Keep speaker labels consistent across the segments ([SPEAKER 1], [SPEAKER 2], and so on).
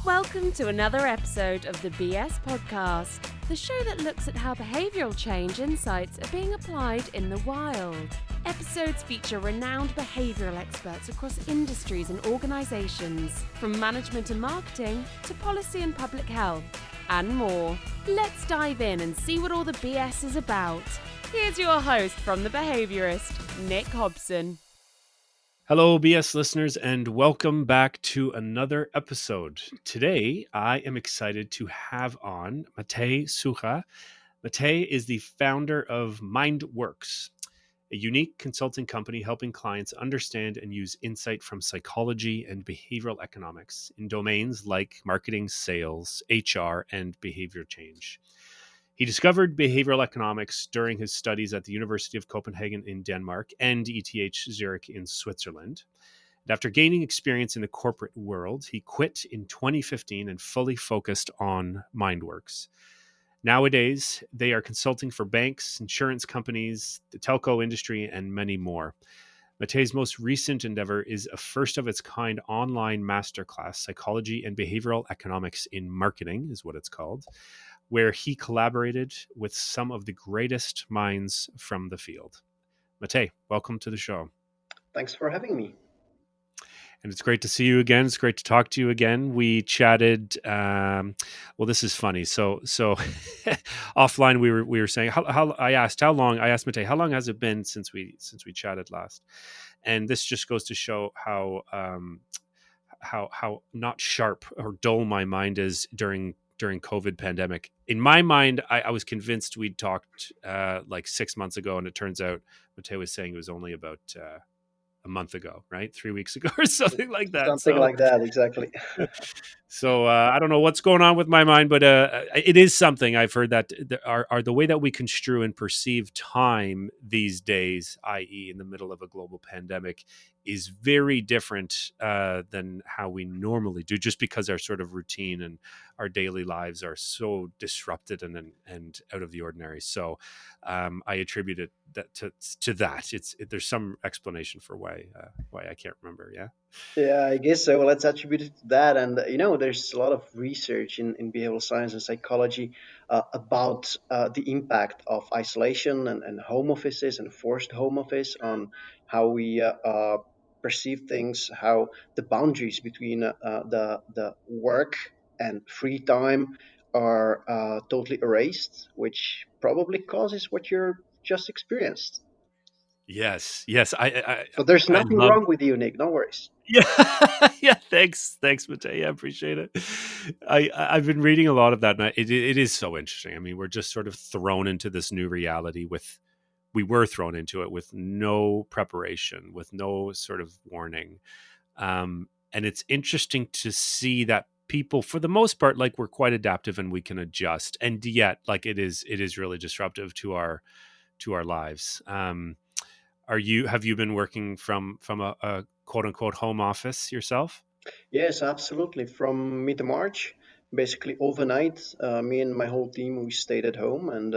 [SPEAKER 1] Welcome to another episode of the BS Podcast, the show that looks at how behavioural change insights are being applied in the wild. Episodes feature renowned behavioural experts across industries and organisations, from management and marketing to policy and public health, and more. Let's dive in and see what all the BS is about. Here's your host from The Behaviourist, Nick Hobson.
[SPEAKER 2] Hello, BS listeners, and welcome back to another episode. Today, I am excited to have on Matej Sucha. Matej is the founder of MINDWORX, a unique consulting company helping clients understand and use insight from psychology and behavioral economics in domains like marketing, sales, HR, and behavior change. He discovered behavioral economics during his studies at the University of Copenhagen in Denmark and ETH Zürich in Switzerland. And after gaining experience in the corporate world, he quit in 2015 and fully focused on MINDWORX. Nowadays, they are consulting for banks, insurance companies, the telco industry, and many more. Matej's most recent endeavor is a first-of-its-kind online masterclass, Psychology and Behavioral Economics in Marketing, is what it's called, where he collaborated with some of the greatest minds from the field. Matej, welcome to the show.
[SPEAKER 3] Thanks for having me.
[SPEAKER 2] And it's great to see you again. It's great to talk to you again. We chatted. Well, this is funny. So offline, we were saying. I asked Matej, how long has it been since we chatted last? And this just goes to show how not sharp or dull my mind is during COVID pandemic. In my mind, I was convinced we'd talked like 6 months ago, and it turns out Matej was saying it was only about a month ago, right? 3 weeks ago or something like that.
[SPEAKER 3] Something like that, exactly.
[SPEAKER 2] So I don't know what's going on with my mind, but it is something I've heard that are the way that we construe and perceive time these days, i.e. in the middle of a global pandemic, is very different than how we normally do, just because our sort of routine and our daily lives are so disrupted and out of the ordinary. So I attribute it to that. There's some explanation for why I can't remember.
[SPEAKER 3] Yeah, I guess so. Well, let's attribute it to that. And, there's a lot of research in behavioral science and psychology about the impact of isolation and home offices and forced home office on how we perceive things, how the boundaries between the work and free time are totally erased, which probably causes what you're just experienced.
[SPEAKER 2] Yes.
[SPEAKER 3] But there's
[SPEAKER 2] I
[SPEAKER 3] nothing
[SPEAKER 2] love.
[SPEAKER 3] wrong with you, Nick. No worries.
[SPEAKER 2] Yeah, yeah. Thanks, Matej. I appreciate it. I've been reading a lot of that, and it is so interesting. I mean, we're just sort of thrown into this new reality we were thrown into it with no preparation, with no sort of warning, and it's interesting to see that people, for the most part, like we're quite adaptive and we can adjust, and yet, like it is really disruptive to our lives. Have you been working from a quote unquote home office yourself?
[SPEAKER 3] Yes, absolutely. From mid-March, basically overnight, me and my whole team, we stayed at home, and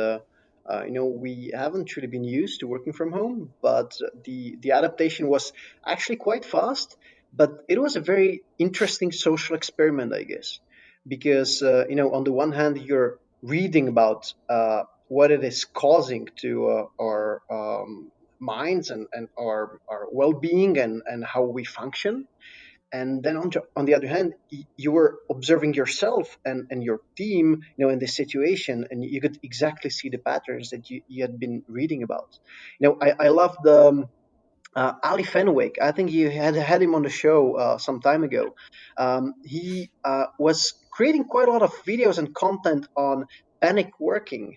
[SPEAKER 3] we haven't really been used to working from home, but the adaptation was actually quite fast. But it was a very interesting social experiment, I guess, because on the one hand, you're reading about what it is causing to our minds and our well-being and how we function. And then on the other hand, you were observing yourself and your team, in this situation, and you could exactly see the patterns that you had been reading about. I love the Ali Fenwick. I think you had him on the show some time ago. He was creating quite a lot of videos and content on panic working.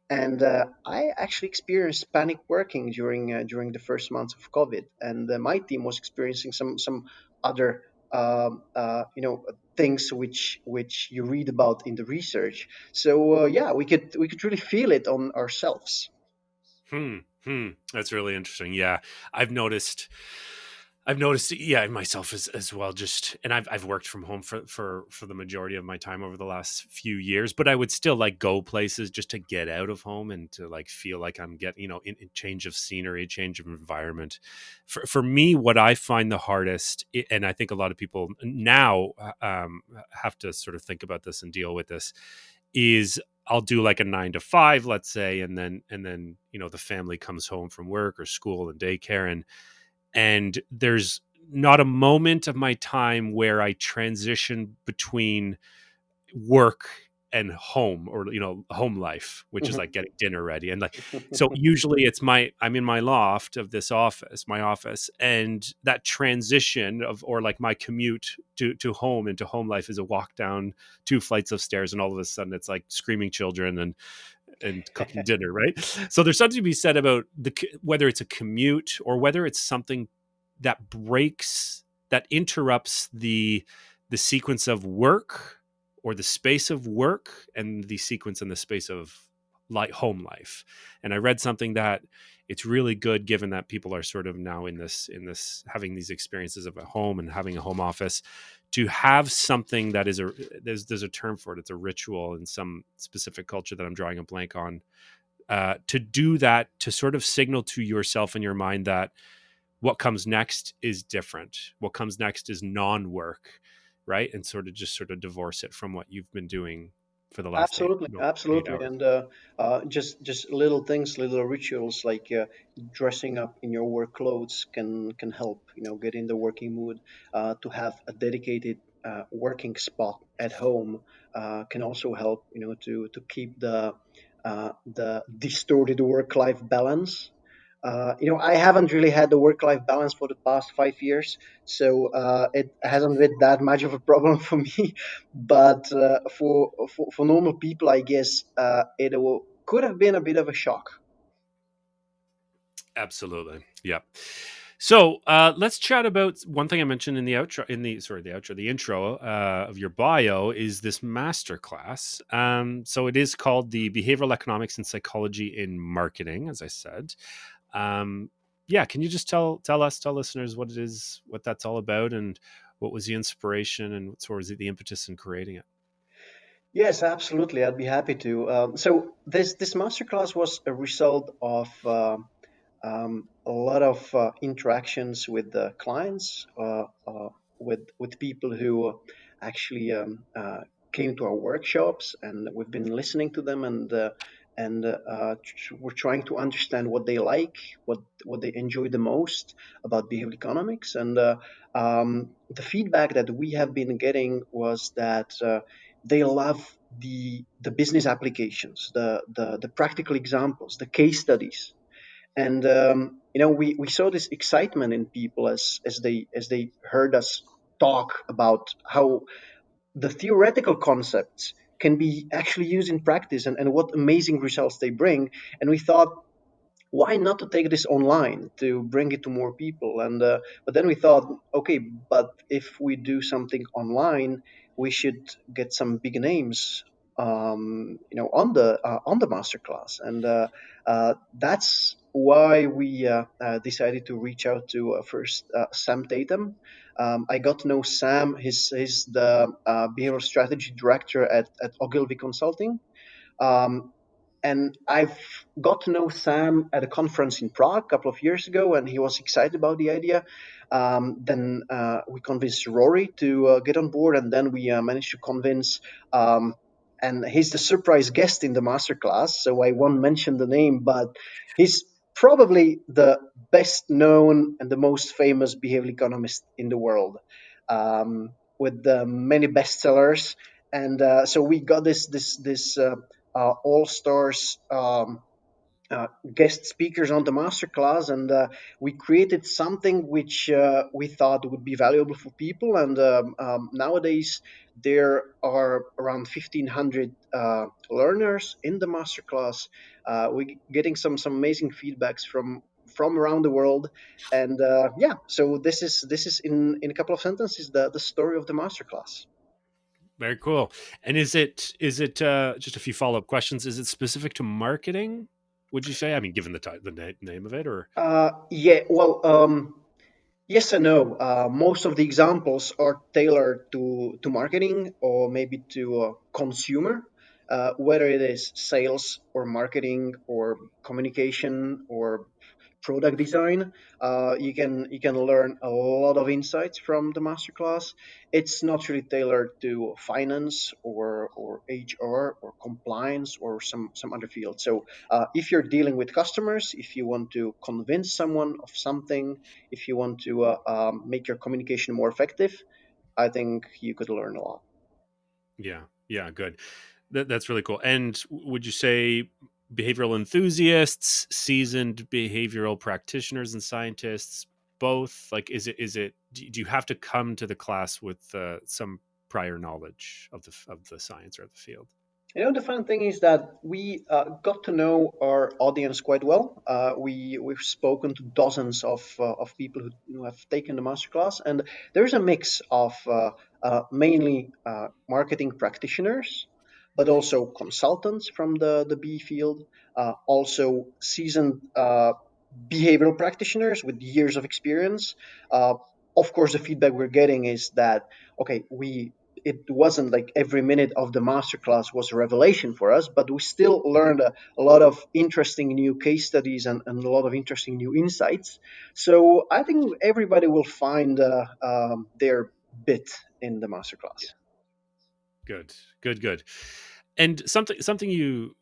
[SPEAKER 3] And I actually experienced panic working during the first months of COVID, and my team was experiencing some other things which you read about in the research. So yeah, we could really feel it on ourselves.
[SPEAKER 2] That's really interesting. Yeah, I've noticed. I've noticed, yeah, myself as well. Just and I've worked from home for the majority of my time over the last few years, but I would still like go places just to get out of home and to like feel like I'm getting in change of scenery, change of environment. For me, what I find the hardest, and I think a lot of people now have to sort of think about this and deal with this, is I'll do like a 9 to 5, let's say, and then the family comes home from work or school and daycare, and there's not a moment of my time where I transition between work and home, or home life, which is like
[SPEAKER 3] Mhm.
[SPEAKER 2] getting dinner ready. And like, so usually I'm in my loft of this office, my office, and that transition of, or like my commute to home, into home life, is a walk down 2 flights of stairs, and all of a sudden it's like screaming children and cooking dinner, right? So there's something to be said about whether it's a commute or whether it's something that interrupts the sequence of work, or the space of work, and the sequence and the space of like home life. And I read something that it's really good, given that people are sort of now in this having these experiences of a home and having a home office, to have something that is there's a term for it. It's a ritual in some specific culture that I'm drawing a blank on. To do that, to sort of signal to yourself and your mind that what comes next is different. What comes next is non-work, right? And sort of divorce it from what you've been doing for the last eight,
[SPEAKER 3] Absolutely,
[SPEAKER 2] 8
[SPEAKER 3] absolutely,
[SPEAKER 2] hours.
[SPEAKER 3] and just little things, little rituals like dressing up in your work clothes can help. Get in the working mood. To have a dedicated working spot at home can also help. To keep the distorted work life balance. I haven't really had the work-life balance for the past 5 years, so it hasn't been that much of a problem for me. But for normal people, I guess could have been a bit of a shock.
[SPEAKER 2] Absolutely. Yeah. So let's chat about one thing I mentioned in the outro, the intro of your bio, is this masterclass. So it is called the Behavioral Economics and Psychology in Marketing, as I said. Um, yeah, can you just tell listeners what it is, what that's all about, and what was the inspiration, and what sort of was the impetus in creating it?
[SPEAKER 3] Yes, absolutely. I'd be happy to. So this masterclass was a result of a lot of interactions with the clients, with people who actually came to our workshops, and we've been listening to them, and we're trying to understand what they like, what they enjoy the most about behavioral economics. And the feedback that we have been getting was that they love the business applications, the practical examples, the case studies. And we saw this excitement in people as they heard us talk about how the theoretical concepts can be actually used in practice, and what amazing results they bring. And we thought, why not to take this online to bring it to more people? And but then we thought, okay, but if we do something online, we should get some big names, on the masterclass. And that's why we decided to reach out to first Sam Tatum. I got to know Sam. He's the behavioral strategy director at Ogilvy Consulting. um, and I've got to know Sam at a conference in Prague a couple of years ago, and he was excited about the idea. Then we convinced Rory to get on board, and then we managed to convince. And he's the surprise guest in the masterclass, so I won't mention the name, but he's probably the best known and the most famous behavioral economist in the world, with many bestsellers. And so we got this all stars guest speakers on the masterclass, and we created something which we thought would be valuable for people. And nowadays there are around 1,500 learners in the masterclass. We're getting some amazing feedbacks from around the world. And yeah, so this is in a couple of sentences the story of the masterclass.
[SPEAKER 2] Very cool. And is it just a few follow up questions? Is it specific to marketing? Would you say? I mean, given the name of it, or
[SPEAKER 3] Yeah, well, Yes and no. Most of the examples are tailored to marketing or maybe to a consumer, whether it is sales or marketing or communication or product design. You can learn a lot of insights from the masterclass. It's not really tailored to finance or HR or compliance or some other field. So if you're dealing with customers, if you want to convince someone of something, if you want to make your communication more effective, I think you could learn a lot.
[SPEAKER 2] Yeah, yeah, good. That's really cool. And would you say behavioral enthusiasts, seasoned behavioral practitioners, and scientists, both? Like, is it? Do you have to come to the class with some prior knowledge of the science or the field?
[SPEAKER 3] The fun thing is that we got to know our audience quite well. We've spoken to dozens of people who have taken the masterclass, and there's a mix of mainly marketing practitioners, but also consultants from the B field, also seasoned behavioral practitioners with years of experience. Uh, of course, the feedback we're getting is that okay, we it wasn't like every minute of the masterclass was a revelation for us, but we still learned a lot of interesting new case studies and a lot of interesting new insights. So I think everybody will find their bit in the
[SPEAKER 2] Yeah,
[SPEAKER 3] masterclass.
[SPEAKER 2] good, good, good. And something you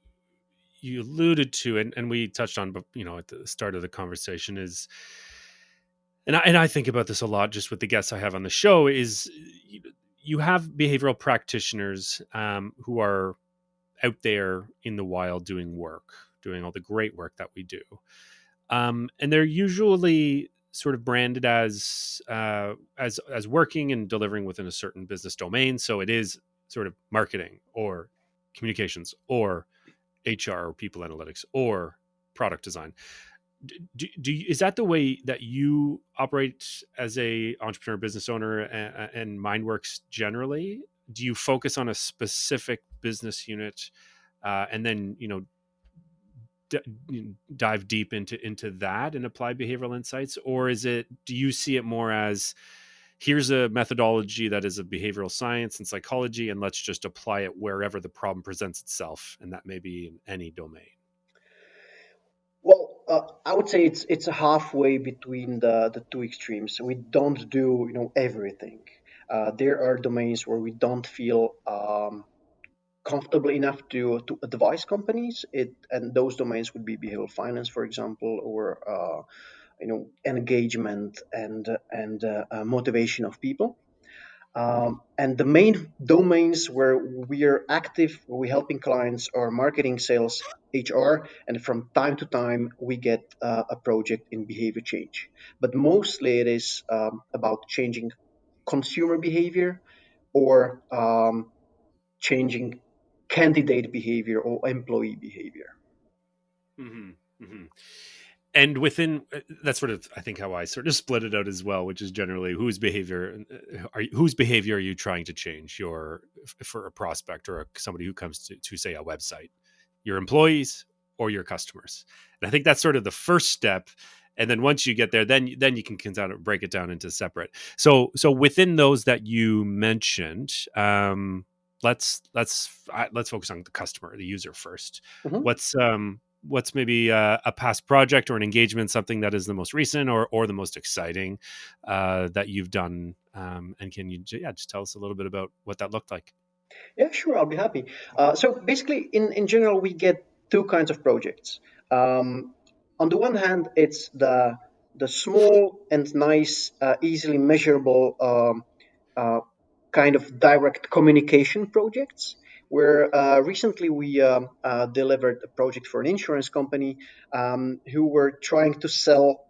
[SPEAKER 2] alluded to, and we touched on, but at the start of the conversation is, and I think about this a lot just with the guests I have on the show, is you have behavioral practitioners who are out there in the wild doing work, doing all the great work that we do, and they're usually sort of branded as working and delivering within a certain business domain. So it is sort of marketing or communications or HR or people analytics or product design. Is that the way that you operate as a entrepreneur, business owner, and MindWorks generally? Do you focus on a specific business unit, and then dive deep into that and apply behavioral insights, or is it? Do you see it more as, here's a methodology that is a behavioral science and psychology, and let's just apply it wherever the problem presents itself, and that may be in any domain?
[SPEAKER 3] Well, I would say it's a halfway between the two extremes. We don't do everything. There are domains where we don't feel comfortable enough to advise companies. And those domains would be behavioral finance, for example, or engagement and motivation of people. And the main domains where we are active, where we're helping clients, are marketing, sales, HR, and from time to time we get a project in behavior change. But mostly it is about changing consumer behavior or changing candidate behavior or employee behavior.
[SPEAKER 2] Hmm. Hmm. And within that's sort of, I think, how I sort of split it out as well, which is generally whose behavior are you trying to change your for a prospect or somebody who comes to say a website, your employees or your customers. And I think that's sort of the first step. And then once you get there, then you can kind of break it down into separate. So within those that you mentioned, let's focus on the customer, the user first.
[SPEAKER 3] Mhm.
[SPEAKER 2] What's maybe a past project or an engagement, something that is the most recent or the most exciting that you've done, and can you just tell us a little bit about what that looked like?
[SPEAKER 3] Yeah, sure, I'll be happy. So basically, in general, we get two kinds of projects. Um, on the one hand, it's the small and nice, easily measurable uh, kind of direct communication projects. Where recently we delivered a project for an insurance company who were trying to sell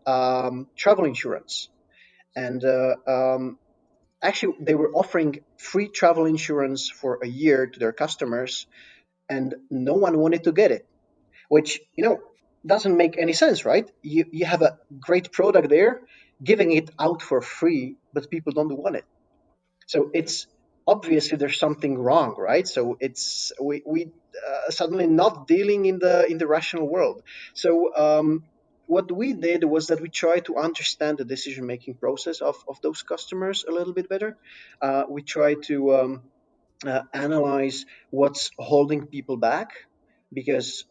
[SPEAKER 3] travel insurance, and actually they were offering free travel insurance for a year to their customers, and no one wanted to get it, which doesn't make any sense, right? You have a great product there, giving it out for free, but people don't want it. So it's obviously there's something wrong, right? So it's we suddenly not dealing in the rational world. So what we did was that we tried to understand the decision making process of those customers a little bit better. We tried to analyze what's holding people back, because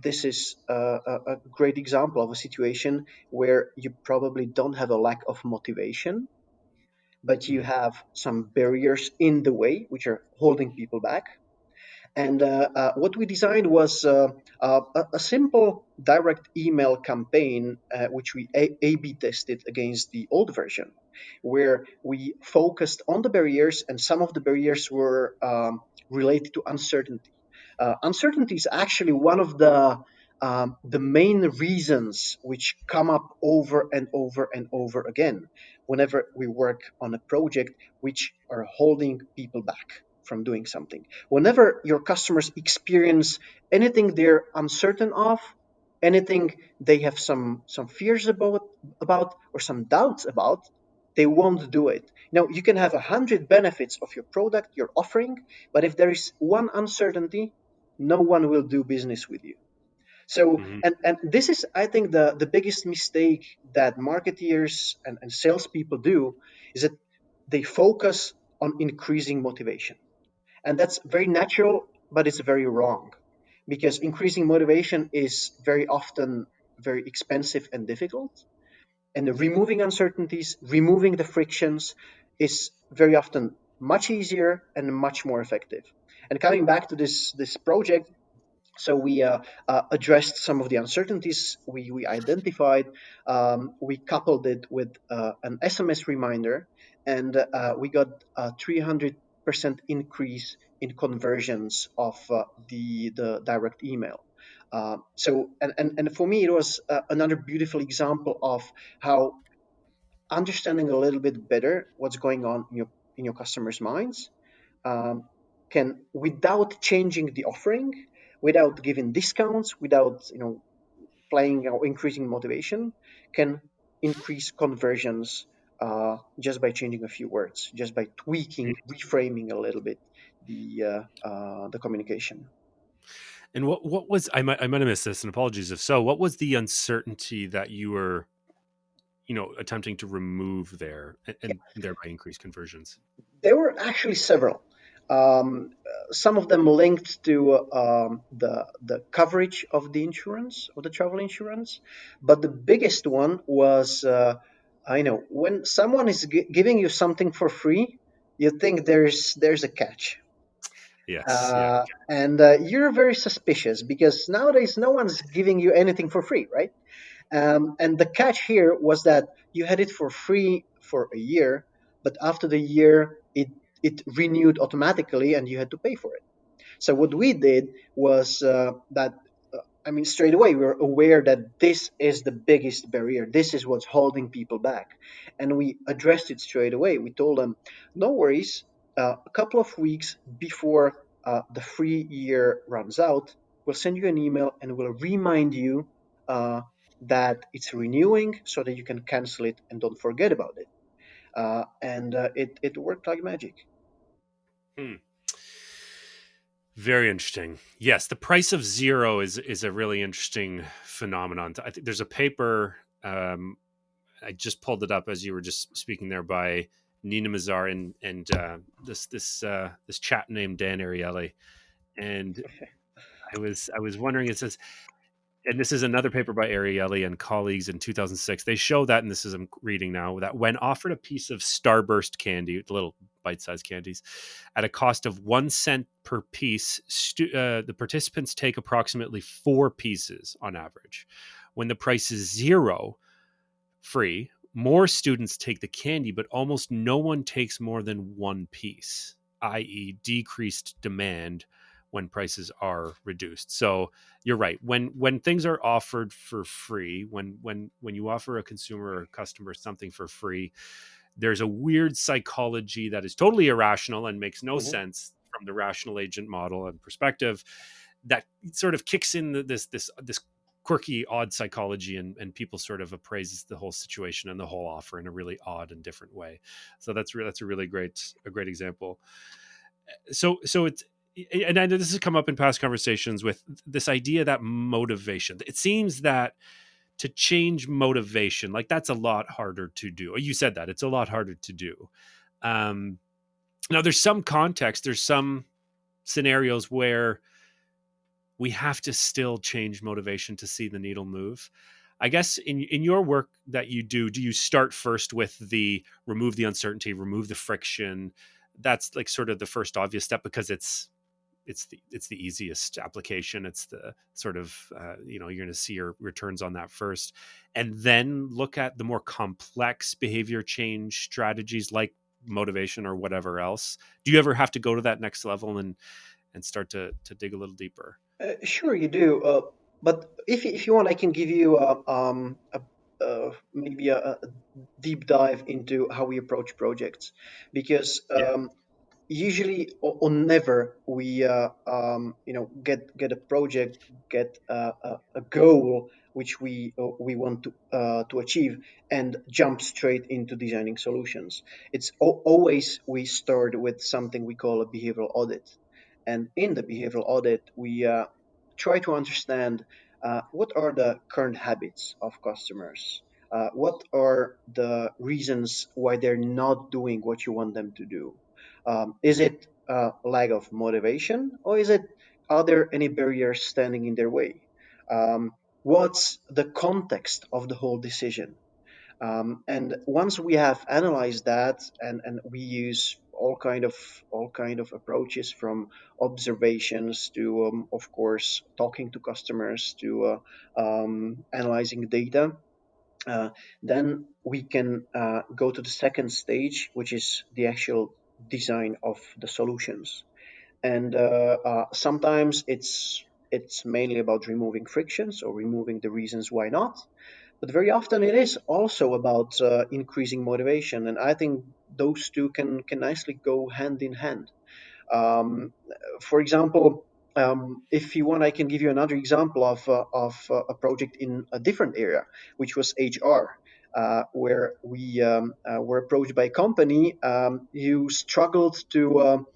[SPEAKER 3] this is a great example of a situation where you probably don't have a lack of motivation, but you
[SPEAKER 2] Mhm.
[SPEAKER 3] have some barriers in the way which are holding people back. And what we designed was a simple direct email campaign, which we A/B tested against the old version, where we focused on the barriers, and some of the barriers were related to uncertainty. Uncertainty is actually one of the main reasons which come up over and over and over again whenever we work on a project which are holding people back from doing something. Whenever your customers experience anything they're uncertain of, anything they have some fears about or some doubts about, they won't do it. Now, you can have 100 benefits of your product you're offering, but if there is one uncertainty, no one will do business with you. So,
[SPEAKER 2] Mhm.
[SPEAKER 3] and this is, I think, the biggest mistake that marketeers and salespeople do, is that they focus on increasing motivation. And that's very natural, but it's very wrong, because increasing motivation is very often very expensive and difficult. And removing uncertainties, removing the frictions, is very often much easier and much more effective. And coming back to this project, so we addressed some of the uncertainties we identified. We coupled it with an SMS reminder, and we got a 300% increase in conversions of the direct email. And for me, it was another beautiful example of how understanding a little bit better what's going on in your customers' minds um, can, without changing the offering, without giving discounts, without playing or increasing motivation, can increase conversions just by changing a few words, just by tweaking, reframing a little bit the communication.
[SPEAKER 2] And what was I might have missed this, and apologies if so. What was the uncertainty that you were, attempting to remove there, and thereby increase conversions?
[SPEAKER 3] There were actually several. Some of them linked to the coverage of the insurance, of the travel insurance, but the biggest one was, I know, when someone is giving you something for free, you think there's a catch,
[SPEAKER 2] Yes. Yeah.
[SPEAKER 3] and you're very suspicious, because nowadays no one's giving you anything for free, right? And the catch here was that you had it for free for a year, but after the year, it renewed automatically, and you had to pay for it. So what we did was that, I mean, straight away we were aware that this is the biggest barrier. This is what's holding people back, and we addressed it straight away. We told them, no worries. A couple of weeks before the free year runs out, we'll send you an email and we'll remind you uh, that it's renewing, so that you can cancel it and don't forget about it. And it worked like magic.
[SPEAKER 2] Hmm. Very interesting. Yes, the price of zero is a really interesting phenomenon. I think there's a paper. I just pulled it up as you were just speaking there, by Nina Mazar and this chap named Dan Ariely. And I was wondering. It says, and this is another paper by Ariely and colleagues in 2006. They show that, and this is, I'm reading now, that when offered a piece of Starburst candy, the little bite-sized candies, at a cost of 1 cent per piece, the participants take approximately 4 pieces on average. When the price is zero, free, more students take the candy, but almost no one takes more than 1 piece, i.e., decreased demand when prices are reduced. So you're right. When things are offered for free, when you offer a consumer or a customer something for free, there's a weird psychology that is totally irrational and makes no
[SPEAKER 3] Mhm.
[SPEAKER 2] sense from the rational agent model and perspective, that sort of kicks in this quirky, odd psychology, and people sort of appraise the whole situation and the whole offer in a really odd and different way. So that's a really great example. So it's, and I know this has come up in past conversations with this idea that motivation. It seems that to change motivation, like that's a lot harder to do. You said that it's a lot harder to do. um Now there's some context, there's some scenarios where we have to still change motivation to see the needle move. I guess in your work that you do you start first with the remove the uncertainty, remove the friction? That's like sort of the first obvious step because it's the easiest application. It's the sort of you're going to see your returns on that first, and then look at the more complex behavior change strategies like motivation or whatever else. Do you ever have to go to that next level and start to dig a little deeper?
[SPEAKER 3] Sure, you do. But if you want, I can give you maybe a deep dive into how we approach projects, because
[SPEAKER 2] Yeah.
[SPEAKER 3] usually or never we get a project, get a goal which we want to achieve, and jump straight into designing solutions. It's always we start with something we call a behavioral audit, and in the behavioral audit we try to understand what are the current habits of customers, what are the reasons why they're not doing what you want them to do. Is it lack of motivation, or is it, are there any barriers standing in their way? What's the context of the whole decision? And once we have analyzed that, and we use all kind of approaches, from observations to of course talking to customers to analyzing data, uh, then we can go to the second stage, which is the actual design of the solutions. And sometimes it's mainly about removing frictions or removing the reasons why not, but very often it is also about increasing motivation, and I think those two can nicely go hand in hand. um, for example, if you want, I can give you another example of a project in a different area, which was HR, where we were approached by a company who struggled to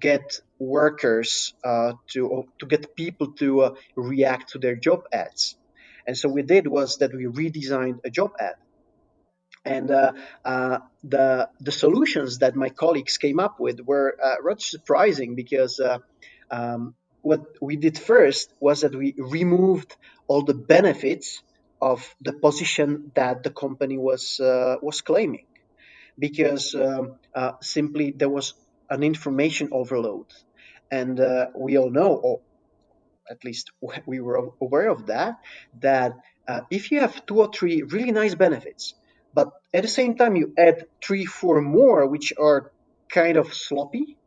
[SPEAKER 3] get workers to get people to react to their job ads. And so we did was that we redesigned a job ad, and the solutions that my colleagues came up with were rather surprising, because what we did first was that we removed all the benefits of the position that the company was claiming, because simply there was an information overload. And we all know, or at least we were aware of that, that if you have two or three really nice benefits, but at the same time you add three, four more which are kind of sloppy,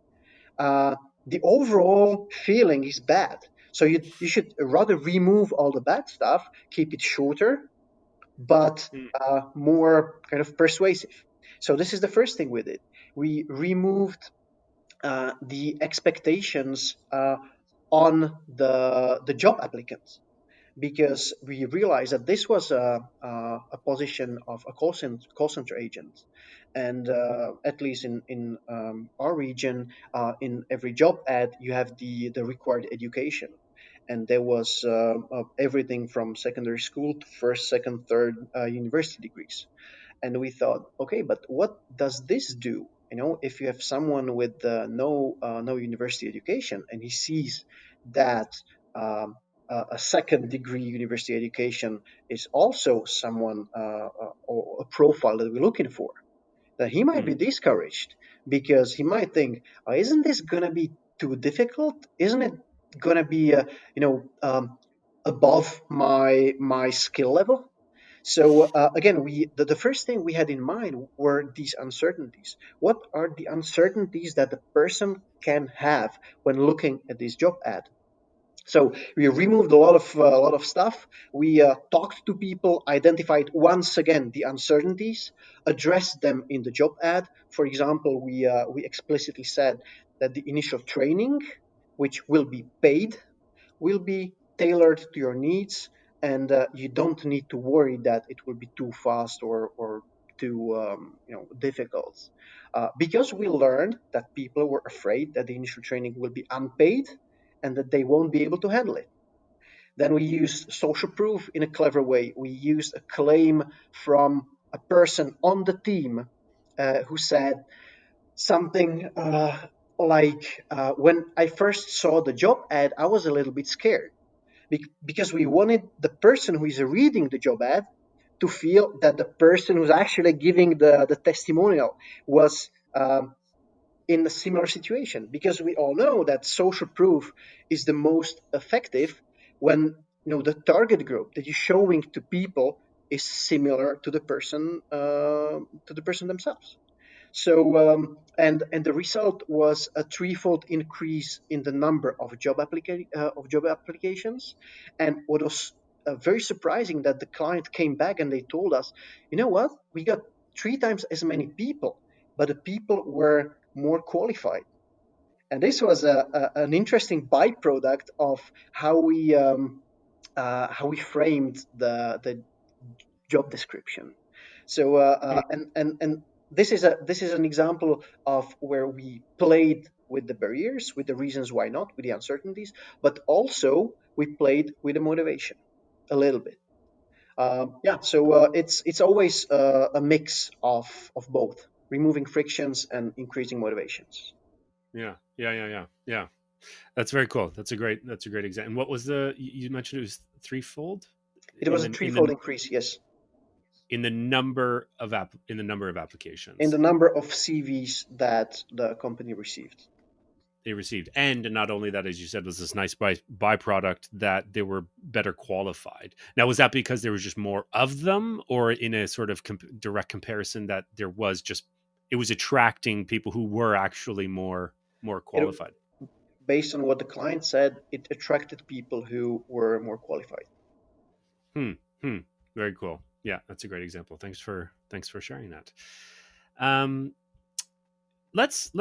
[SPEAKER 3] uh, the overall feeling is bad. So you should rather remove all the bad stuff, keep it shorter, but
[SPEAKER 2] Mm.
[SPEAKER 3] more kind of persuasive. So this is the first thing we did. We removed the expectations on the job applicants, because we realized that this was a position of a call center agent. And at least in our region, in every job ad, you have the required education. And there was everything from secondary school to first, second, third university degrees. And we thought, okay, but what does this do? If you have someone with no university education, and he sees that um, a second degree university education is also someone or a profile that we're looking for, that he might be
[SPEAKER 2] Mm.
[SPEAKER 3] discouraged, because he might think, oh, isn't this gonna be too difficult? Isn't it gonna be above my skill level? So again, the first thing we had in mind were these uncertainties. What are the uncertainties that the person can have when looking at this job ad? So we removed a lot of stuff. We talked to people, identified once again the uncertainties, addressed them in the job ad. For example, we explicitly said that the initial training, which will be paid, will be tailored to your needs, and you don't need to worry that it will be too fast or too difficult, because we learned that people were afraid that the initial training will be unpaid and that they won't be able to handle it. Then we used social proof in a clever way. We used a claim from a person on the team who said something when I first saw the job ad, I was a little bit scared because we wanted the person who is reading the job ad to feel that the person who's actually giving the testimonial was in a similar situation, because we all know that social proof is the most effective when the target group that you're showing to people is similar to the person themselves. So and the result was a threefold increase in the number of job applications. And what was very surprising, that the client came back and they told us, you know what, we got three times as many people, but the people were more qualified. And this was an interesting byproduct of how we framed the job description. So and this is an example of where we played with the barriers, with the reasons why not, with the uncertainties, but also we played with the motivation a little bit. Yeah, so it's always a mix of both, removing frictions and increasing motivations.
[SPEAKER 2] Yeah. That's very cool. That's a great example. And what was you mentioned it was threefold
[SPEAKER 3] It was
[SPEAKER 2] in
[SPEAKER 3] a
[SPEAKER 2] the
[SPEAKER 3] threefold increase, yes,
[SPEAKER 2] in the number of
[SPEAKER 3] in the
[SPEAKER 2] applications
[SPEAKER 3] number of CVs that the company received.
[SPEAKER 2] they received. And not only that, as you said, was this nice byproduct that they were better qualified. Now, was that because there was just more of them, or in a sort of direct comparison that there was just it was attracting people who were actually more
[SPEAKER 3] It,
[SPEAKER 2] qualified?
[SPEAKER 3] Based on what the client said, it attracted people who were more qualified.
[SPEAKER 2] Hmm. Hmm. Very cool. Yeah, that's a great example. Thanks for sharing that. Um, let's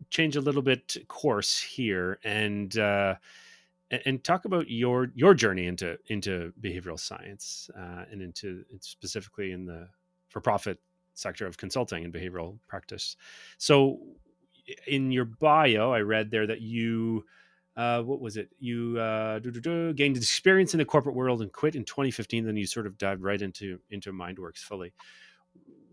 [SPEAKER 2] change a little bit course here and talk about your journey into behavioral science and into specifically in the for profit sector of consulting and behavioral practice. So, in your bio, I read there that you what was it? You gained experience in the corporate world and quit in 2015. Then you sort of dived right into MindWorks fully.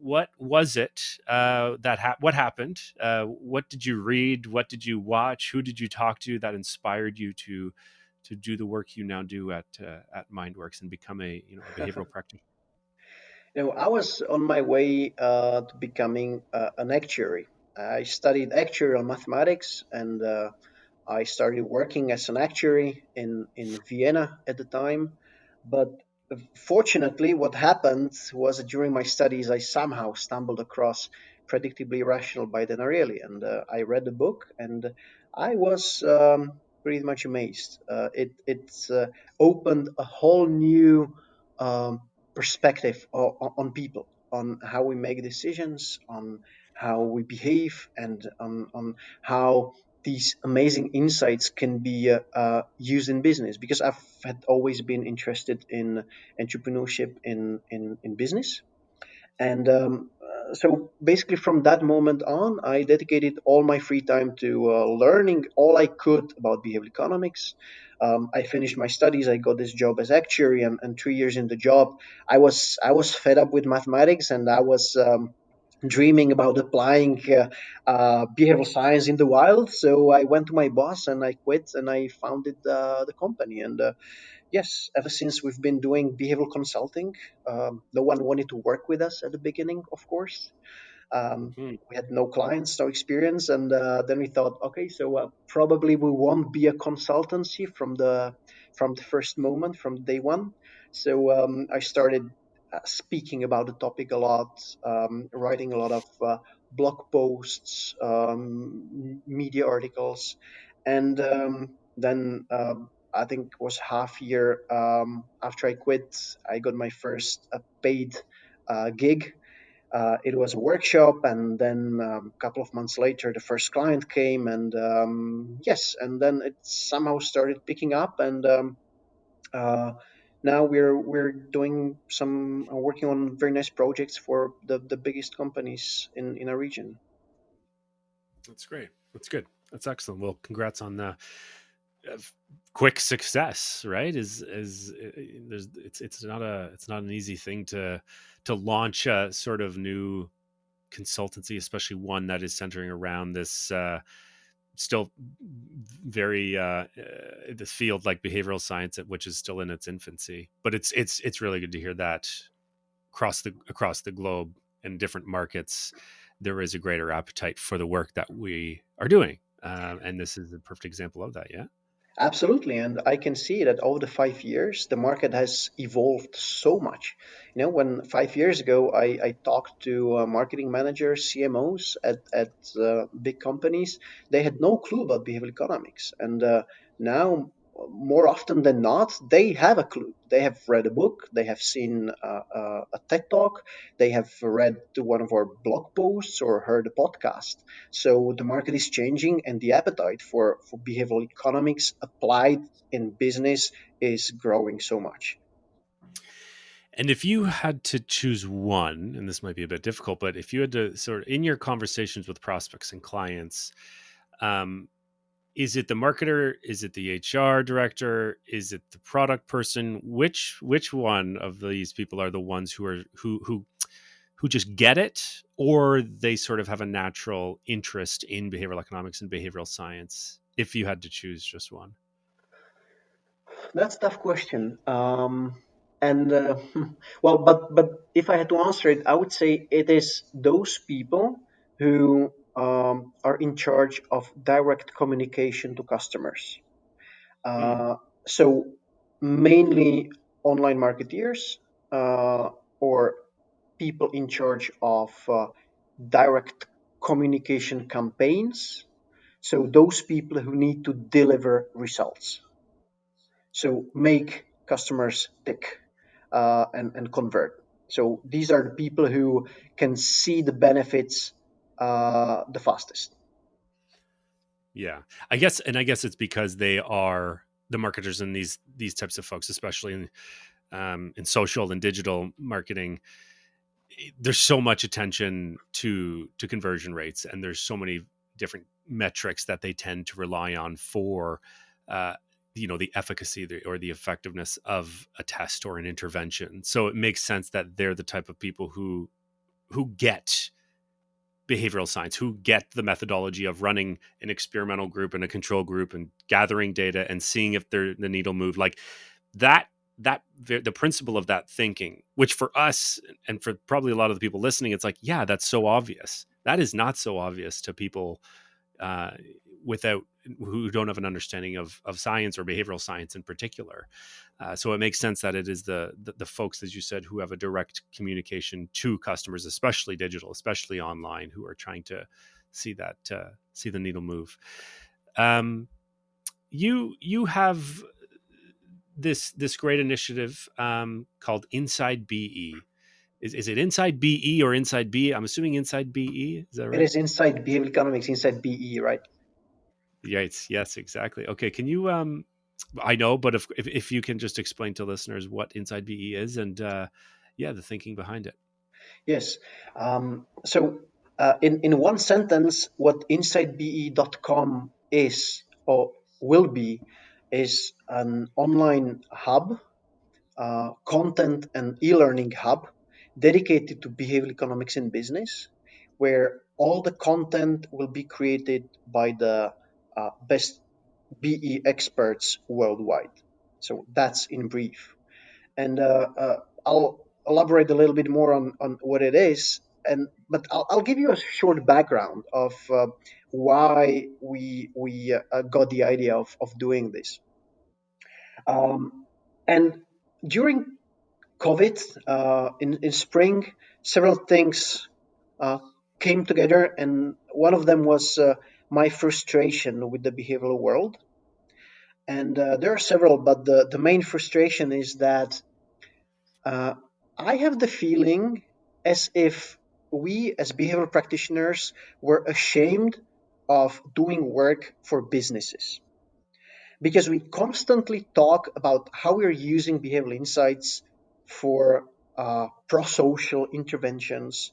[SPEAKER 2] What was it what happened? What did you read? What did you watch? Who did you talk to that inspired you to do the work you now do at MindWorks and become a behavioral practitioner?
[SPEAKER 3] I was on my way to becoming an actuary. I studied actuarial mathematics, and I started working as an actuary in Vienna at the time. But fortunately, what happened was that during my studies, I somehow stumbled across Predictably Rational by Dan Ariely, and I read the book, and I was pretty much amazed. It opened a whole new um, perspective on people, on how we make decisions, on how we behave, and on how these amazing insights can be used in business, because I've had always been interested in entrepreneurship in business. And so basically, from that moment on, I dedicated all my free time to learning all I could about behavioral economics. I finished my studies. I got this job as actuary, and 3 years in the job, I was fed up with mathematics, and I was dreaming about applying behavioral science in the wild. So I went to my boss and I quit, and I founded the company. And yes, ever since we've been doing behavioral consulting. No one wanted to work with us at the beginning, of course.
[SPEAKER 2] Hmm.
[SPEAKER 3] We had no clients, no experience, and then we thought, okay, so probably we won't be a consultancy from the first moment, from day one. So I started speaking about the topic a lot, writing a lot of blog posts, media articles, and then I think it was half year after I quit, I got my first paid gig. It was a workshop, and then a couple of months later, the first client came, and yes, and then it somehow started picking up, and uh, now we're doing some working on very nice projects for the biggest companies in our region.
[SPEAKER 2] That's great. That's good. That's excellent. Well, congrats on quick success, right? There's it's not an easy thing to launch a sort of new consultancy, especially one that is centering around this still very this field like behavioral science, which is still in its infancy. But it's really good to hear that across the globe in different markets, there is a greater appetite for the work that we are doing, and this is a perfect example of that. Yeah.
[SPEAKER 3] Absolutely, and I can see that over the 5 years, the market has evolved so much. When 5 years ago I talked to marketing managers, CMOs at big companies, they had no clue about behavioral economics, and now more often than not, they have a clue. They have read a book, they have seen a TED talk, they have read one of our blog posts or heard a podcast. So the market is changing, and the appetite for behavioral economics applied in business is growing so much.
[SPEAKER 2] And if you had to choose one, and this might be a bit difficult, but if you had to sort of in your conversations with prospects and clients, um, is it the marketer? Is it the HR director? Is it the product person? Which one of these people are the ones who just get it, or they sort of have a natural interest in behavioral economics and behavioral science? If you had to choose just one.
[SPEAKER 3] That's a tough question. And well, but if I had to answer it, I would say it is those people who are in charge of direct communication to customers.
[SPEAKER 2] Hmm.
[SPEAKER 3] Uh, so mainly online marketeers or people in charge of direct communication campaigns. So those people who need to deliver results. So make customers tick and convert. So these are the people who can see the benefits the fastest.
[SPEAKER 2] Yeah, I guess it's because they are the marketers and these types of folks, especially in social and digital marketing. There's so much attention to conversion rates, and there's so many different metrics that they tend to rely on for uh, the efficacy or the effectiveness of a test or an intervention. So it makes sense that they're the type of people who get behavioral science, who get the methodology of running an experimental group and a control group and gathering data and seeing if the needle moved, like that the principle of that thinking, which for us and for probably a lot of the people listening, it's like, yeah, that's so obvious. That is not so obvious to people uh, without who don't have an understanding of science or behavioral science in particular. So it makes sense that it is the folks, as you said, who have a direct communication to customers, especially digital, especially online, who are trying to see the needle move. Um, you have this great initiative called Inside BE. Is it Inside BE or Inside B? I'm assuming Inside BE. Is that
[SPEAKER 3] It
[SPEAKER 2] right?
[SPEAKER 3] is inside behavioral economics, inside BE, right?
[SPEAKER 2] Yes, exactly. Okay, can you I know, but if you can just explain to listeners what Inside BE is and yeah, the thinking behind it.
[SPEAKER 3] Yes. So in one sentence, what InsideBE.com is or will be is an online hub, content and e-learning hub dedicated to behavioral economics in business, where all the content will be created by the best BE experts worldwide. So that's in brief. And I'll elaborate a little bit more on what it is. But I'll give you a short background of why we got the idea of doing this. And during COVID in spring, several things uh, came together, and one of them was my frustration with the behavioral world. And there are several, but the main frustration is that uh, I have the feeling as if we, as behavioral practitioners, were ashamed of doing work for businesses because we constantly talk about how we're using behavioral insights for pro social interventions,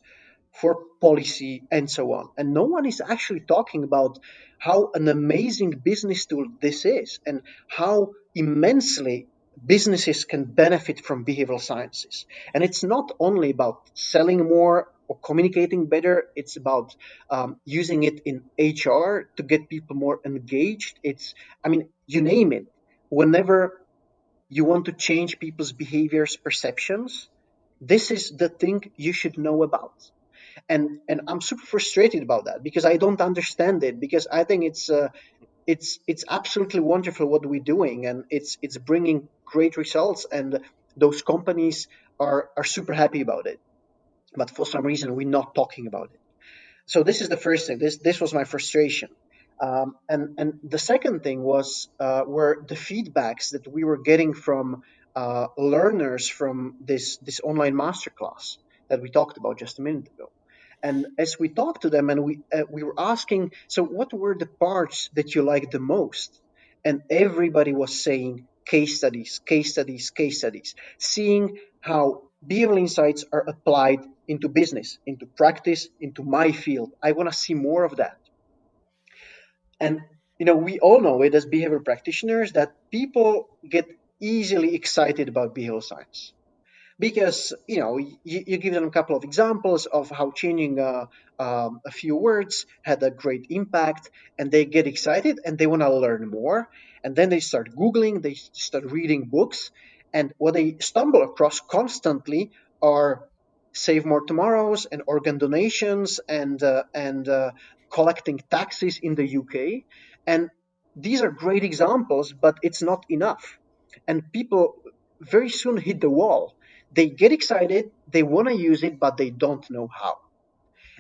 [SPEAKER 3] for policy, and so on. And no one is actually talking about how an amazing business tool this is and how immensely businesses can benefit from behavioral sciences. And it's not only about selling more or communicating better, it's about using it in HR to get people more engaged. I mean, you name it. Whenever you want to change people's behaviors, perceptions, this is the thing you should know about. And I'm super frustrated about that because I don't understand it, because I think it's absolutely wonderful what we're doing, and it's bringing great results, and those companies are super happy about it. But for some reason we're not talking about it. So this is the first thing. This was my frustration. And the second thing was were the feedbacks that we were getting from learners from this online masterclass that we talked about just a minute ago. And as we talked to them, and we were asking, so what were the parts that you liked the most? And everybody was saying case studies, case studies, case studies, seeing how behavioral insights are applied into business, into practice, into my field. I want to see more of that. And we all know it as behavioral practitioners that people get easily excited about behavioral science because you give them a couple of examples of how changing a few words had a great impact, and they get excited and they want to learn more, and then they start googling, they start reading books, and what they stumble across constantly are save more tomorrows and organ donations and collecting taxes in the UK. And these are great examples, but it's not enough, and people very soon hit the wall. They get excited, they want to use it, but they don't know how.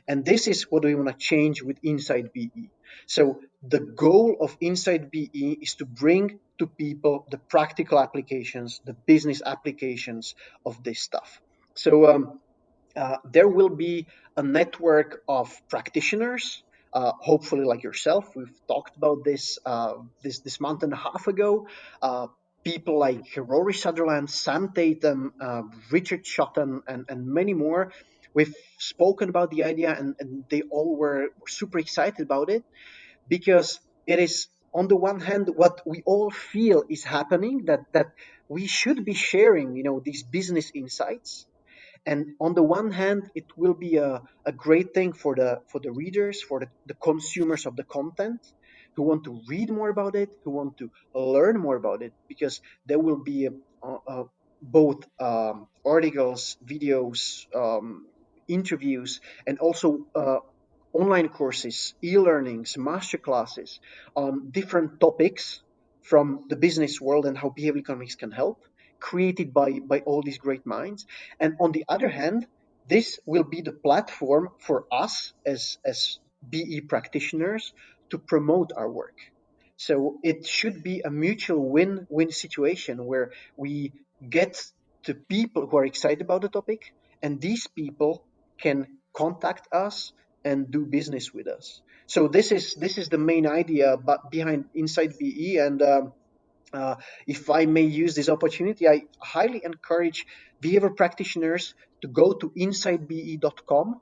[SPEAKER 3] And this is what we want to change with Insight BE. So the goal of Insight BE is to bring to people the practical applications, the business applications of this stuff. So there will be a network of practitioners, hopefully like yourself. We've talked about this month and a half ago. People like Rory Sutherland, Sam Tatum, Richard Shotton, and many more. We've spoken about the idea, and they all were super excited about it because it is, on the one hand, what we all feel is happening, that we should be sharing, these business insights. And on the one hand, it will be a great thing for the readers, for the consumers of the content who want to read more about it, who want to learn more about it, because there will be both articles, videos, interviews, and also online courses, e-learnings, master classes on different topics from the business world and how behavioral economics can help, created by all these great minds. And on the other hand, this will be the platform for us as BE practitioners to promote our work. So it should be a mutual win-win situation where we get to people who are excited about the topic, and these people can contact us and do business with us. So this is the main idea behind Insight BE. And if I may use this opportunity, I highly encourage behavior practitioners to go to insightbe.com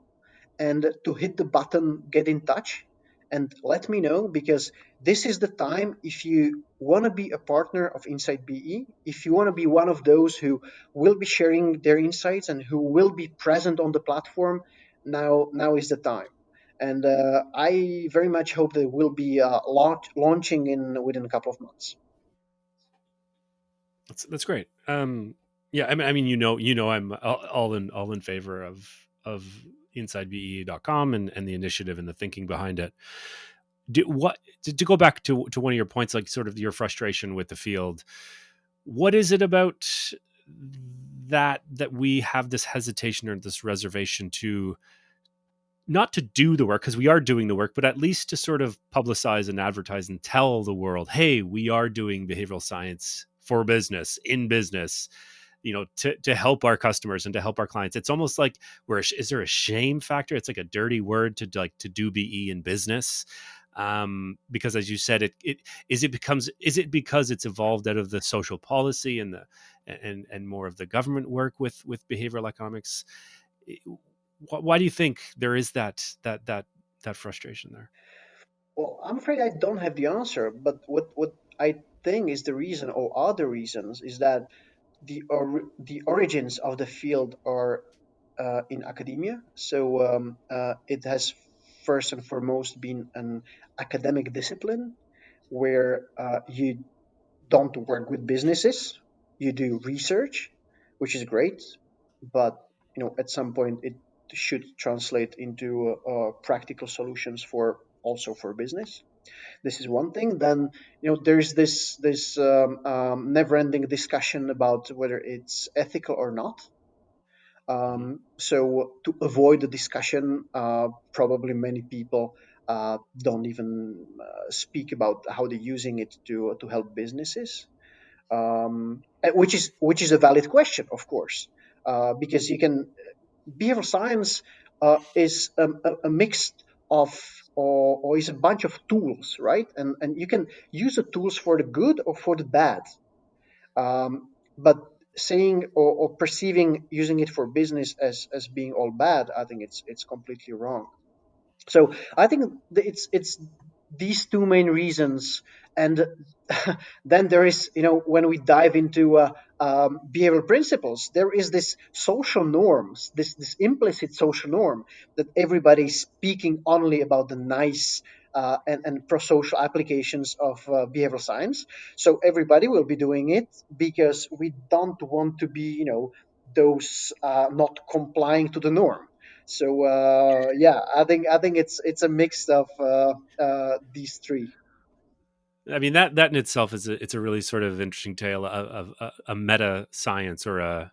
[SPEAKER 3] and to hit the button get in touch and let me know, because this is the time. If you want to be a partner of Insight BE, if you want to be one of those who will be sharing their insights and who will be present on the platform, now is the time. And I very much hope that we'll be launching in within a couple of months.
[SPEAKER 2] That's great. Yeah, I mean, I'm all in favor of InsideBE.com and the initiative and the thinking behind it. To go back to one of your points, like sort of your frustration with the field, what is it about that we have this hesitation or this reservation to not to do the work, because we are doing the work, but at least to sort of publicize and advertise and tell the world, hey, we are doing behavioral science for business, in business, to help our customers and to help our clients. It's almost like is there a shame factor? It's like a dirty word to do BE in business. Because as you said, is it because it's evolved out of the social policy and more of the government work with behavioral economics? Why do you think there is that frustration there?
[SPEAKER 3] Well, I'm afraid I don't have the answer, but what I think is the reason, or other reasons, is that the origins of the field are in academia. So it has first and foremost been an academic discipline where you don't work with businesses, you do research, which is great, but at some point it should translate into practical solutions for also for business. This is one thing. Then there's this never-ending discussion about whether it's ethical or not.
[SPEAKER 2] Mhm.
[SPEAKER 3] So to avoid the discussion, probably many people don't even speak about how they're using it to help businesses, which is a valid question, of course, because you can behavioral science is a mix of or is a bunch of tools, right? And you can use the tools for the good or for the bad. But saying or perceiving using it for business as being all bad, I think it's completely wrong. So I think it's these two main reasons, and then there is when we dive into behavioral principles, there is this social norms, this implicit social norm that everybody is speaking only about the nice and pro-social applications of behavioral science. So everybody will be doing it because we don't want to be those not complying to the norm. So yeah, I think it's a mix of these three.
[SPEAKER 2] I mean, that in itself is it's a really sort of interesting tale of a meta science, or uh,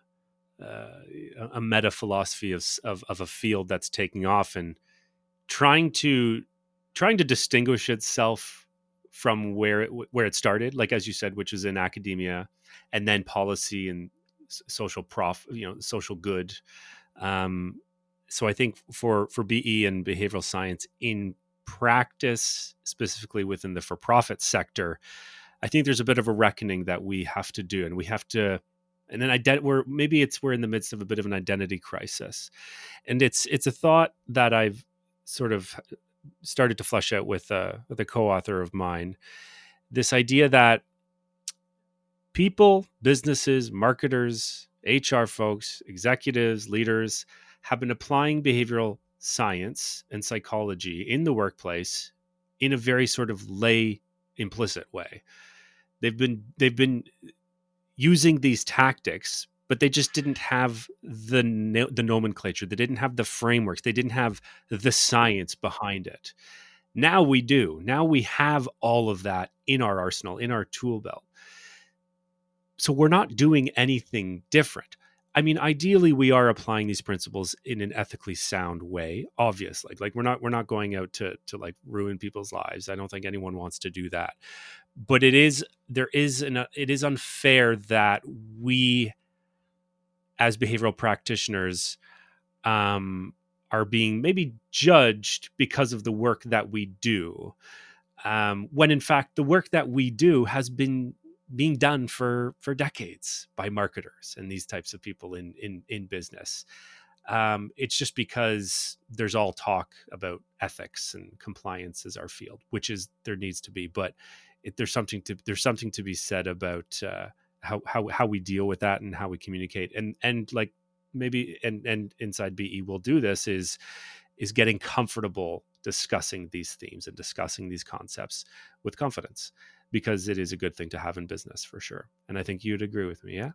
[SPEAKER 2] a meta philosophy of a field that's taking off and trying to distinguish itself from where it started, like as you said, which is in academia, and then policy and social social good. Um, so I think for BE and behavioral science in practice, specifically within the for-profit sector, I think there's a bit of a reckoning that we have to do, and we have to. And then we're in the midst of a bit of an identity crisis, and it's a thought that I've sort of started to flesh out with a co-author of mine. This idea that people, businesses, marketers, HR folks, executives, leaders have been applying behavioral science and psychology in the workplace in a very sort of lay, implicit way. They've been using these tactics, but they just didn't have the nomenclature. They didn't have the frameworks. They didn't have the science behind it. Now we do. Now we have all of that in our arsenal, in our tool belt. So we're not doing anything different. I mean, ideally, we are applying these principles in an ethically sound way. Obviously, like we're not going out to like ruin people's lives. I don't think anyone wants to do that. But it is unfair that we, as behavioral practitioners, um, are being maybe judged because of the work that we do, when in fact the work that we do has been being done for decades by marketers and these types of people in business. It's just because there's all talk about ethics and compliance as our field, which is there needs to be, but there's something to be said about how we deal with that and how we communicate, and like maybe and inside BE will do this is getting comfortable discussing these themes and discussing these concepts with confidence, because it is a good thing to have in business for sure. And I think you'd agree with me, yeah?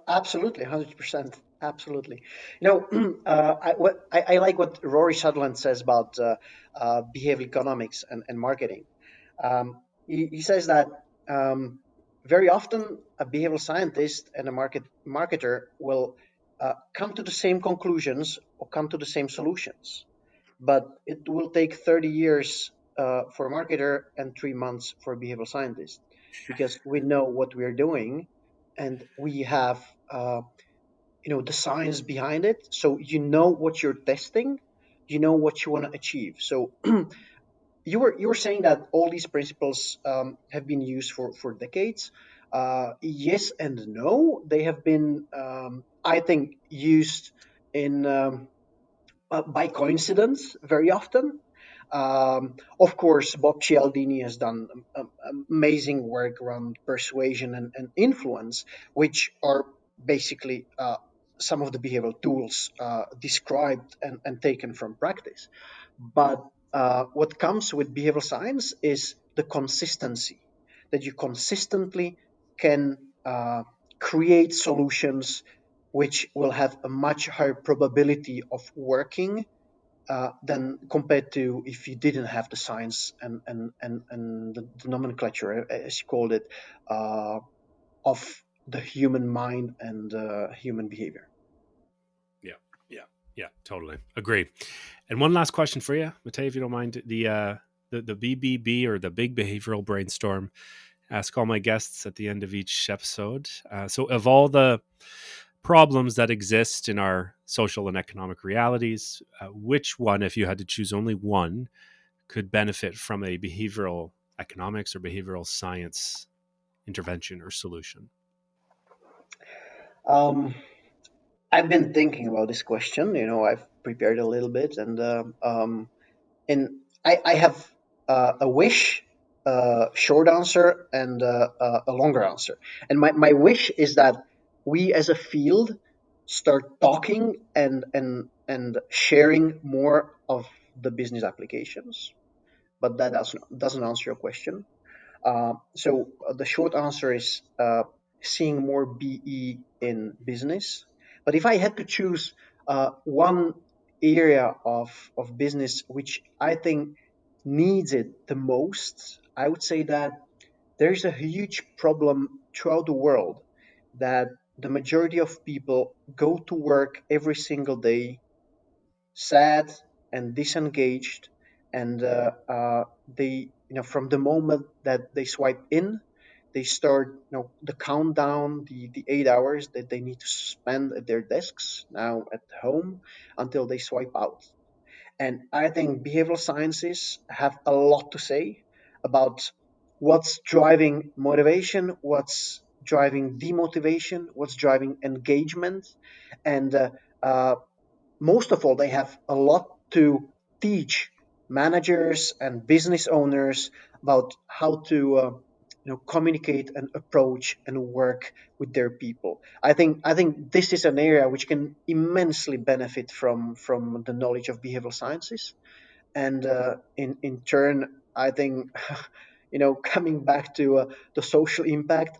[SPEAKER 3] Absolutely, 100%. Absolutely. I like what Rory Sutherland says about behavioral economics and marketing. He says that um, very often a behavioral scientist and a marketer will come to the same conclusions or come to the same solutions, but it will take 30 years for a marketer and 3 months for a behavioral scientist, because we know what we're doing and we have the science behind it. So what you're testing, what you want to achieve. So you were saying that all these principles have been used for decades. Yes and no. They have been, I think, used in by coincidence very often. Of course, Bob Cialdini has done amazing work around persuasion and influence, which are basically some of the behavioral tools described and taken from practice. But what comes with behavioral science is the consistency, that you consistently can create solutions which will have a much higher probability of working than compared to if you didn't have the science and the nomenclature, as you called it, uh, of the human mind and human behavior.
[SPEAKER 2] Yeah, yeah, yeah. Totally agree. And one last question for you, Matej, if you don't mind. The BBB, or the Big Behavioral Brainstorm, ask all my guests at the end of each episode. So, of all the problems that exist in our social and economic realities, which one, if you had to choose only one, could benefit from a behavioral economics or behavioral science intervention or solution?
[SPEAKER 3] Um, I've been thinking about this question. I've prepared a little bit, and I have a wish, short answer, and a longer answer. And my wish is that we as a field start talking and sharing more of the business applications. But that doesn't answer your question. So the short answer is seeing more BE in business. But if I had to choose one area of business which I think needs it the most, I would say that there's a huge problem throughout the world that the majority of people go to work every single day sad and disengaged, and they, from the moment that they swipe in, they start, the countdown, the 8 hours that they need to spend at their desks now at home until they swipe out. And I think behavioral sciences have a lot to say about what's driving motivation, what's driving demotivation, what's driving engagement, and most of all, they have a lot to teach managers and business owners about how to communicate and approach and work with their people. I think this is an area which can immensely benefit from the knowledge of behavioral sciences, and in turn, I think coming back to the social impact,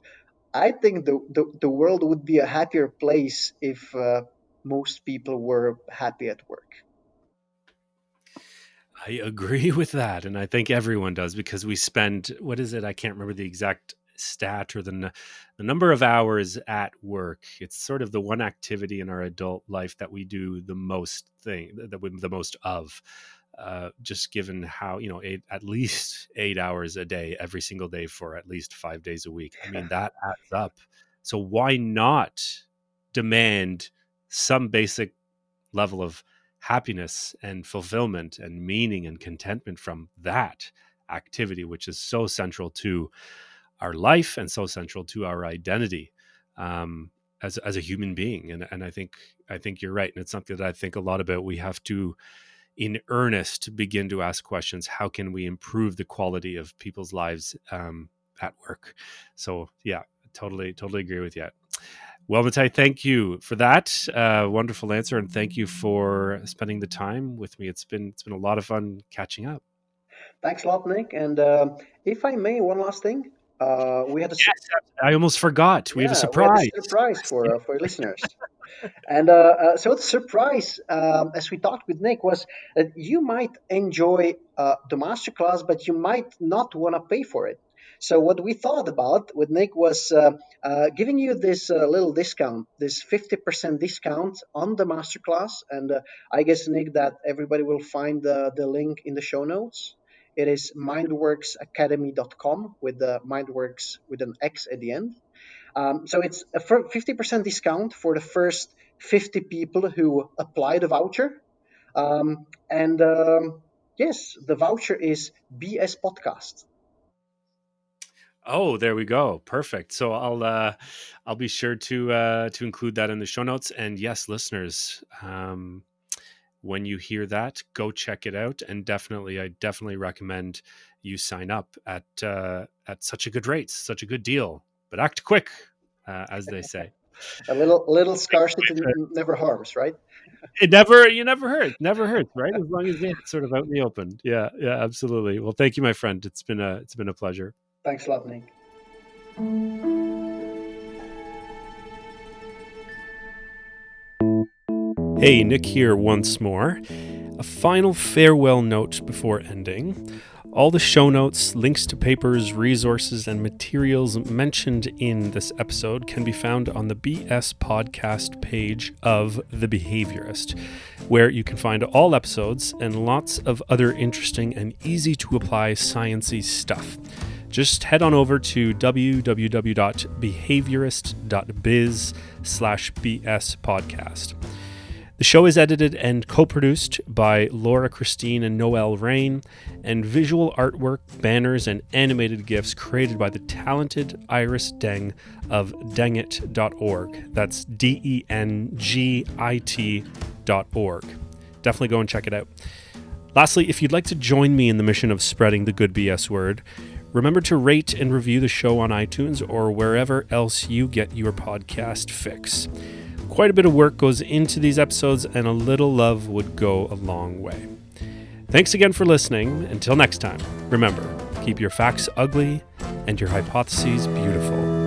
[SPEAKER 3] I think the world would be a happier place if most people were happy at work.
[SPEAKER 2] I agree with that, and I think everyone does, because we spend, what is it? I can't remember the exact stat, or the number of hours at work. It's sort of the one activity in our adult life that we do the most the most of. Just given how, at least 8 hours a day every single day for at least 5 days a week. I mean, that adds up. So why not demand some basic level of happiness and fulfillment and meaning and contentment from that activity, which is so central to our life and so central to our identity, as a human being. And I think you're right, and it's something that I think a lot about. We have to, in earnest, begin to ask questions: how can we improve the quality of people's lives at work? So yeah, totally agree with you. Well, Matai, thank you for that wonderful answer, and thank you for spending the time with me. It's been a lot of fun catching up.
[SPEAKER 3] Thanks a lot, Nick. And if I may, one last thing. We had a
[SPEAKER 2] Yes, I almost forgot. We have a
[SPEAKER 3] Yeah, we had a
[SPEAKER 2] surprise.
[SPEAKER 3] surprise for your listeners. And so the surprise, as we talked with Nick, was that you might enjoy the masterclass, but you might not want to pay for it. So what we thought about with Nick was giving you this little discount, this 50% discount on the masterclass. And I guess, Nick, that everybody will find the link in the show notes. It is mindworksacademy.com, with the mindworks with an X at the end. So it's a 50% discount for the first 50 people who apply the voucher. And yes, the voucher is BS Podcast.
[SPEAKER 2] Oh, there we go. Perfect. So I'll be sure to include that in the show notes. And yes, listeners, when you hear that, go check it out. And I definitely recommend you sign up at such a good rate, such a good deal. But act quick, as they say.
[SPEAKER 3] A little scarcity never harms, right?
[SPEAKER 2] You never hurts, right? As long as it's sort of out in the open. Yeah, absolutely. Well, thank you, my friend. It's been a pleasure.
[SPEAKER 3] Thanks a lot, Nick.
[SPEAKER 2] Hey, Nick here once more. A final farewell note before ending. All the show notes, links to papers, resources, and materials mentioned in this episode can be found on the BS podcast page of The Behaviorist, where you can find all episodes and lots of other interesting and easy to apply sciencey stuff. Just head on over to www.behaviorist.biz/BS podcast. The show is edited and co-produced by Laura Christine and Noel Rain, and visual artwork, banners, and animated GIFs created by the talented Iris Deng of dengit.org. That's DENGIT.org. Definitely go and check it out. Lastly, if you'd like to join me in the mission of spreading the good BS word, remember to rate and review the show on iTunes or wherever else you get your podcast fix. Quite a bit of work goes into these episodes, and a little love would go a long way. Thanks again for listening. Until next time, remember, keep your facts ugly and your hypotheses beautiful.